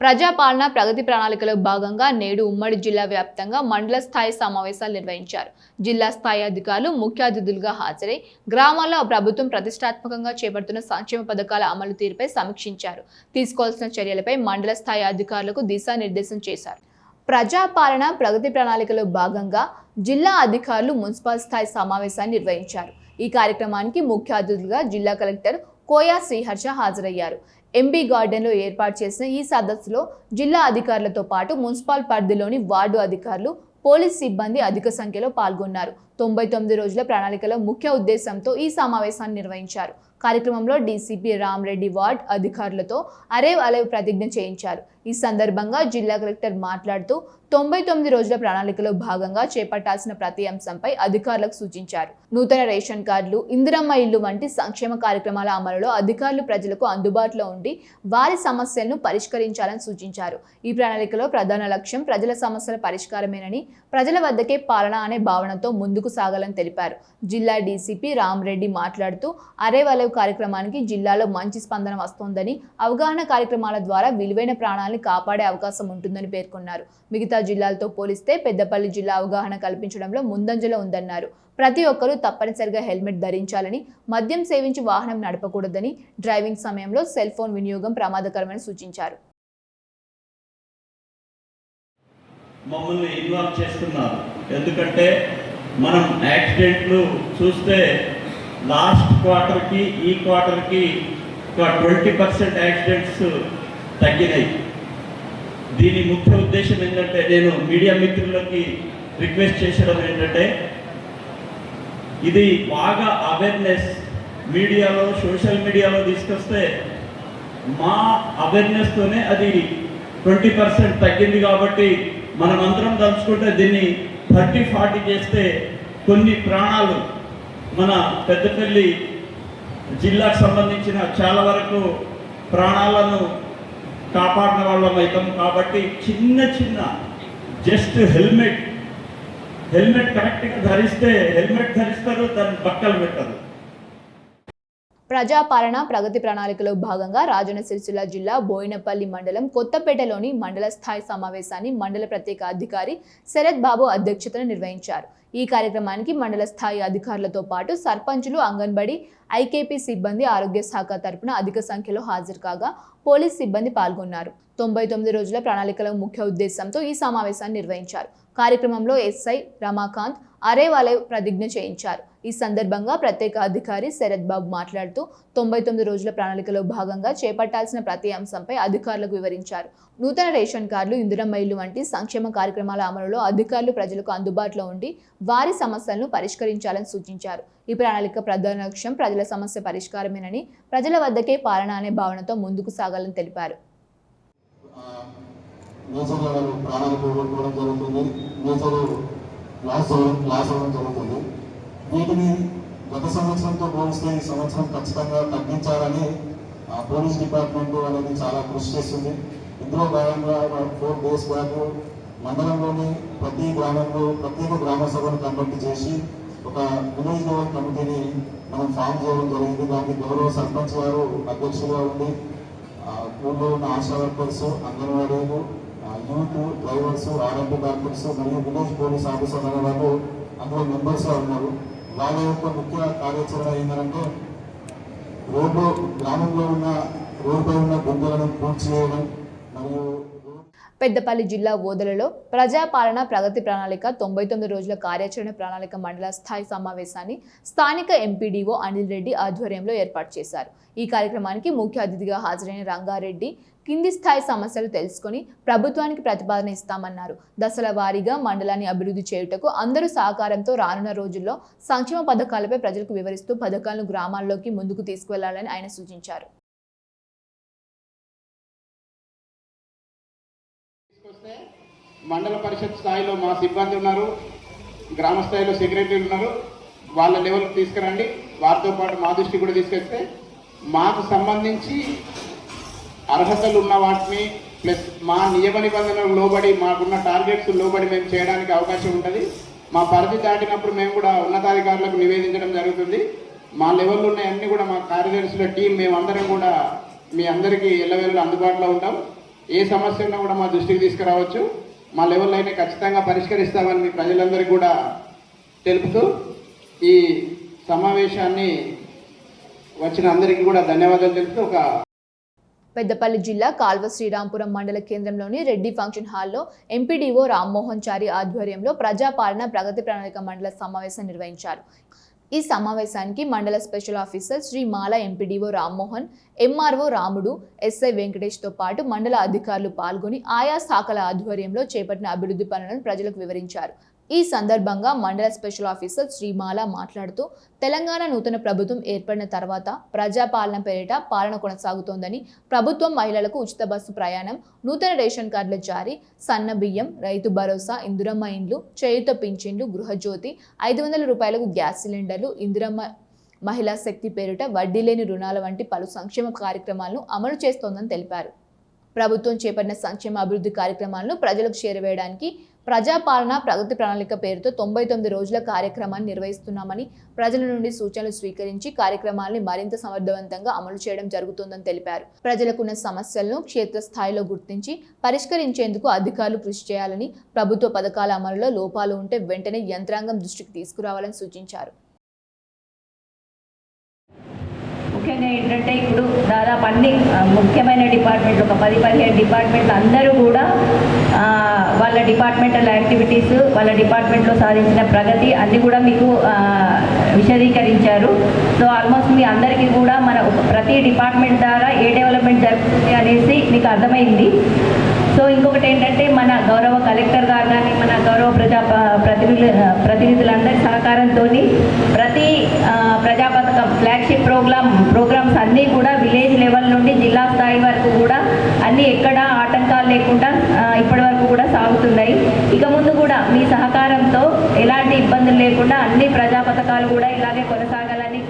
ప్రజాపాలన ప్రగతి ప్రణాళికలో భాగంగా నేడు ఉమ్మడి జిల్లా వ్యాప్తంగా మండల స్థాయి సమావేశాలు నిర్వహించారు. జిల్లా స్థాయి అధికారులు ముఖ్య అతిథులుగా హాజరై గ్రామాల్లో ప్రభుత్వం ప్రతిష్టాత్మకంగా చేపడుతున్న సంక్షేమ పథకాల అమలు తీరుపై సమీక్షించారు. తీసుకోవాల్సిన చర్యలపై మండల స్థాయి అధికారులకు దిశానిర్దేశం చేశారు. ప్రజాపాలన ప్రగతి ప్రణాళికలో భాగంగా జిల్లా అధికారులు మున్సిపల్ స్థాయి సమావేశాన్ని నిర్వహించారు. ఈ కార్యక్రమానికి ముఖ్య అతిథులుగా జిల్లా కలెక్టర్ కోయా శ్రీహర్ష హాజరయ్యారు. ఎంబీ గార్డెన్లో ఏర్పాటు చేసిన ఈ సదస్సులో జిల్లా అధికారులతో పాటు మున్సిపల్ పరిధిలోని వార్డు అధికారులు, పోలీస్ సిబ్బంది అధిక సంఖ్యలో పాల్గొన్నారు. 99 రోజుల ప్రణాళికలో ముఖ్య ఉద్దేశంతో ఈ సమావేశాన్ని నిర్వహించారు. కార్యక్రమంలో డీసీపీ రామరెడ్డి వార్డ్ అధికారులతో అరేవ్ అలేవ్ ప్రతిజ్ఞ చేయించారు. ఈ సందర్భంగా జిల్లా కలెక్టర్ మాట్లాడుతూ 99 రోజుల ప్రణాళికలో భాగంగా చేపట్టాల్సిన ప్రతి అంశంపై అధికారులకు సూచించారు. నూతన రేషన్ కార్డులు, ఇందిరమ్మ ఇల్లు వంటి సంక్షేమ కార్యక్రమాల అమలులో అధికారులు ప్రజలకు అందుబాటులో ఉండి వారి సమస్యలను పరిష్కరించాలని సూచించారు. ఈ ప్రణాళికలో ప్రధాన లక్ష్యం ప్రజల సమస్యల పరిష్కారమేనని, ప్రజల వద్దకే పాలన అనే భావనతో ముందుకు సాగాలని తెలిపారు. జిల్లా డీసీపీ రామరెడ్డి మాట్లాడుతూ అరేవ్ అలేవ్ కార్యక్రమానికి జిల్లాలో మంచి స్పందన వస్తోందని, అవగాహన కార్యక్రమాల ద్వారా విలువైన ప్రాణాలను కాపాడే అవకాశం ఉంటుందని పేర్కొన్నారు. మిగతా జిల్లాలతో పోలిస్తే పెద్దపల్లి జిల్లా అవగాహన కల్పించడంలో ముందంజలో ఉందన్నారు. ప్రతి ఒక్కరూ తప్పనిసరిగా హెల్మెట్ ధరించాలని, మద్యం సేవించి వాహనం నడపకూడదని, డ్రైవింగ్ సమయంలో సెల్ ఫోన్ వినియోగం ప్రమాదకరమని సూచించారు. మమ్మల్ని ఇన్వాల్వ్ చేస్తున్నారు. ఎందుకంటే మనం యాక్సిడెంట్లు చూస్తే లాస్ట్ క్వార్టర్కి ఈ క్వార్టర్కి 20% యాక్సిడెంట్స్ తగ్గినాయి. దీని ముఖ్య ఉద్దేశం ఏంటంటే, నేను మీడియా మిత్రులకి రిక్వెస్ట్ చేసడం ఏంటంటే, ఇది బాగా అవేర్నెస్ మీడియాలో, సోషల్ మీడియాలో తీసుకొస్తే మా అవేర్నెస్తోనే అది 20% తగ్గింది. కాబట్టి మనం అందరం తలుచుకుంటే దీన్ని 30-40 చేస్తే కొన్ని ప్రాణాలు మన పెద్దపల్లి జిల్లాకు సంబంధించిన చాలా వరకు ప్రాణాలను కాపాడిన వాళ్ళం అవుతాం. కాబట్టి చిన్న జస్ట్ హెల్మెట్ కరెక్ట్గా ధరిస్తే హెల్మెట్ ధరిస్తారు, దాన్ని పక్కలు పెట్టరు. ప్రజాపాలన ప్రగతి ప్రణాళికలో భాగంగా రాజన్న సిరిసిల్ల జిల్లా బోయినపల్లి మండలం కొత్తపేటలోని మండల స్థాయి సమావేశాన్ని మండల ప్రత్యేక అధికారి శరత్ బాబు అధ్యక్షతన నిర్వహించారు. ఈ కార్యక్రమానికి మండల స్థాయి అధికారులతో పాటు సర్పంచులు, అంగన్వాడీ, ఐకేపీ సిబ్బంది, ఆరోగ్య శాఖ తరపున అధిక సంఖ్యలో హాజరు కాగా పోలీస్ సిబ్బంది పాల్గొన్నారు. 99 రోజుల ప్రణాళికల ముఖ్య ఉద్దేశంతో ఈ సమావేశాన్ని నిర్వహించారు. కార్యక్రమంలో ఎస్ఐ రమాకాంత్ అరేవ్ అలేవ్ ప్రతిజ్ఞ చేయించారు. ఈ సందర్భంగా ప్రత్యేక అధికారి శరత్ బాబు మాట్లాడుతూ 99 రోజుల ప్రణాళికలో భాగంగా చేపట్టాల్సిన ప్రతి అంశంపై అధికారులకు వివరించారు. నూతన రేషన్ కార్డులు, ఇందిరమ్మ ఇల్లు వంటి సంక్షేమ కార్యక్రమాల అమలులో అధికారులు ప్రజలకు అందుబాటులో ఉండి వారి సమస్యలను పరిష్కరించాలని సూచించారు. ఈ ప్రణాళిక ప్రధాన లక్ష్యం ప్రజల సమస్య పరిష్కారమేనని, ప్రజల వద్దకే పాలన అనే భావనతో ముందుకు సాగాలని తెలిపారు. వీటిని గత సంవత్సరంతో పోలిస్తే ఈ సంవత్సరం ఖచ్చితంగా తగ్గించాలని పోలీస్ డిపార్ట్మెంట్ అనేది చాలా కృషి చేస్తుంది. ఇందులో భాగంగా 4 days బ్యాక్ మండలంలోని ప్రతి గ్రామంలో ప్రత్యేక గ్రామ సభను కండక్ట్ చేసి ఒక విలేజ్ లెవెల్ కమిటీని మనం ఫామ్ చేయడం జరిగింది. దానికి గౌరవ సర్పంచ్ గారు అధ్యక్షులుగా ఉండి ఊళ్ళో ఉన్న ఆశా వర్కర్స్, అంగన్వాడీలు, యూత్, డ్రైవర్స్, ఆర్ఎంపీ డాక్టర్స్ మరియు విలేజ్ పోలీస్ ఆఫీసర్ అనే వాళ్ళు అందులో మెంబర్స్గా ఉన్నారు. వాళ్ళ యొక్క ముఖ్య కార్యాచరణ ఏంటంటే గ్రామంలో ఉన్న రోడ్డుపై ఉన్న గుంతలను పూర్తి చేయడం మరియు పెద్దపల్లి జిల్లా ఓదలలో ప్రజాపాలన ప్రగతి ప్రణాళిక 99 రోజుల కార్యాచరణ ప్రణాళిక మండల స్థాయి సమావేశాన్ని స్థానిక ఎంపీడీఓ అనిల్ రెడ్డి ఆధ్వర్యంలో ఏర్పాటు చేశారు. ఈ కార్యక్రమానికి ముఖ్య అతిథిగా హాజరైన రంగారెడ్డి కింది స్థాయి సమస్యలు తెలుసుకుని ప్రభుత్వానికి ప్రతిపాదన ఇస్తామన్నారు. దశల వారీగా మండలాన్ని అభివృద్ధి చేయుటకు అందరూ సహకారంతో రానున్న రోజుల్లో సంక్షేమ పథకాలపై ప్రజలకు వివరిస్తూ పథకాలను గ్రామాల్లోకి ముందుకు తీసుకువెళ్లాలని ఆయన సూచించారు. మండల పరిషత్ స్థాయిలో మా సిబ్బంది ఉన్నారు, గ్రామ స్థాయిలో సెక్రటరీలు ఉన్నారు. వాళ్ళ లెవెల్కి తీసుకురండి. వారితో పాటు మా దృష్టి కూడా తీసుకొస్తే మాకు సంబంధించి అర్హతలు ఉన్న వాటిని ప్లస్ మా నియమ నిబంధనలకు లోబడి, మాకున్న టార్గెట్స్ లోబడి మేము చేయడానికి అవకాశం ఉంటుంది. మా పరిధి దాటినప్పుడు మేము కూడా ఉన్నతాధికారులకు నివేదించడం జరుగుతుంది. మా లెవెల్లో ఉన్న అన్ని కూడా మా కార్యదర్శుల టీం మేమందరం కూడా మీ అందరికీ ఎల్లవేళలా అందుబాటులో ఉంటాం. ఏ సమస్య ఉన్నా కూడా మా దృష్టికి తీసుకురావచ్చు. మా లెవెల్లో అయినా ఖచ్చితంగా పరిష్కరిస్తామని మీ ప్రజలందరికీ కూడా తెలుపుతూ ఈ సమావేశాన్ని వచ్చిన అందరికీ కూడా ధన్యవాదాలు తెలుపుతూ పెద్దపల్లి జిల్లా కాల్వ శ్రీరాంపురం మండల కేంద్రంలోని రెడ్డి ఫంక్షన్ హాల్లో ఎంపీడీఓ రామ్మోహన్ చారి ఆధ్వర్యంలో ప్రజాపాలన ప్రగతి ప్రణాళిక మండల సమావేశం నిర్వహించారు. ఈ సమావేశానికి మండల స్పెషల్ ఆఫీసర్ శ్రీ మాల ఎంపీడీఓ రామ్మోహన్, ఎంఆర్ఓ రాముడు, ఎస్ఐ వెంకటేష్తో పాటు మండల అధికారులు పాల్గొని ఆయా శాఖల ఆధ్వర్యంలో చేపట్టిన అభివృద్ధి పనులను ప్రజలకు వివరించారు. ఈ సందర్భంగా మండల స్పెషల్ ఆఫీసర్ శ్రీమాల మాట్లాడుతూ తెలంగాణ నూతన ప్రభుత్వం ఏర్పడిన తర్వాత ప్రజాపాలన పేరిట పాలన కొనసాగుతోందని, ప్రభుత్వం మహిళలకు ఉచిత బస్సు ప్రయాణం, నూతన రేషన్ కార్డుల జారీ, సన్న బియ్యం, రైతు భరోసా, ఇందిరమ్మ ఇండ్లు, చేయుత పింఛన్లు, గృహజ్యోతి, 500 రూపాయలకు గ్యాస్ సిలిండర్లు, ఇందిరమ్మ మహిళా శక్తి పేరిట వడ్డీ లేని రుణాల వంటి పలు సంక్షేమ కార్యక్రమాలను అమలు చేస్తోందని తెలిపారు. ప్రభుత్వం చేపట్టిన సంక్షేమ అభివృద్ధి కార్యక్రమాలను ప్రజలకు చేరవేయడానికి ప్రజాపాలన ప్రగతి ప్రణాళిక పేరుతో 99 రోజుల కార్యక్రమాన్ని నిర్వహిస్తున్నామని, ప్రజల నుండి సూచనలు స్వీకరించి కార్యక్రమాల్ని మరింత సమర్థవంతంగా అమలు చేయడం జరుగుతుందని తెలిపారు. ప్రజలకున్న సమస్యలను క్షేత్రస్థాయిలో గుర్తించి పరిష్కరించేందుకు అధికారులు కృషి చేయాలని, ప్రభుత్వ పథకాల అమలులో లోపాలు ఉంటే వెంటనే యంత్రాంగం దృష్టికి తీసుకురావాలని సూచించారు. ముఖ్యంగా ఏంటంటే ఇప్పుడు దాదాపు అన్ని ముఖ్యమైన డిపార్ట్మెంట్లు, ఒక 10-15 డిపార్ట్మెంట్లు అందరూ కూడా వాళ్ళ డిపార్ట్మెంటల్ యాక్టివిటీస్, వాళ్ళ డిపార్ట్మెంట్లో సాధించిన ప్రగతి అన్నీ కూడా మీకు విశదీకరించారు. సో ఆల్మోస్ట్ మీ అందరికీ కూడా మన ప్రతి డిపార్ట్మెంట్ ద్వారా ఏ డెవలప్మెంట్ జరుగుతుంది అనేసి మీకు అర్థమైంది. సో ఇంకొకటి ఏంటంటే మన గౌరవ కలెక్టర్ గారు కానీ, మన గౌరవ ప్రతినిధులందరి సహకారంతో ప్రతి ప్రజా పథకం ఫ్లాగ్షిప్ ప్రోగ్రామ్స్ అన్నీ కూడా విలేజ్ లెవెల్ నుండి జిల్లా స్థాయి వరకు కూడా అన్నీ ఎక్కడ ఆటంకాలు లేకుండా ఇప్పటి వరకు కూడా సాగుతున్నాయి. ఇక ముందు కూడా మీ సహకారంతో ఎలాంటి ఇబ్బందులు లేకుండా అన్ని ప్రజా పథకాలు కూడా ఇలాగే కొనసాగాలని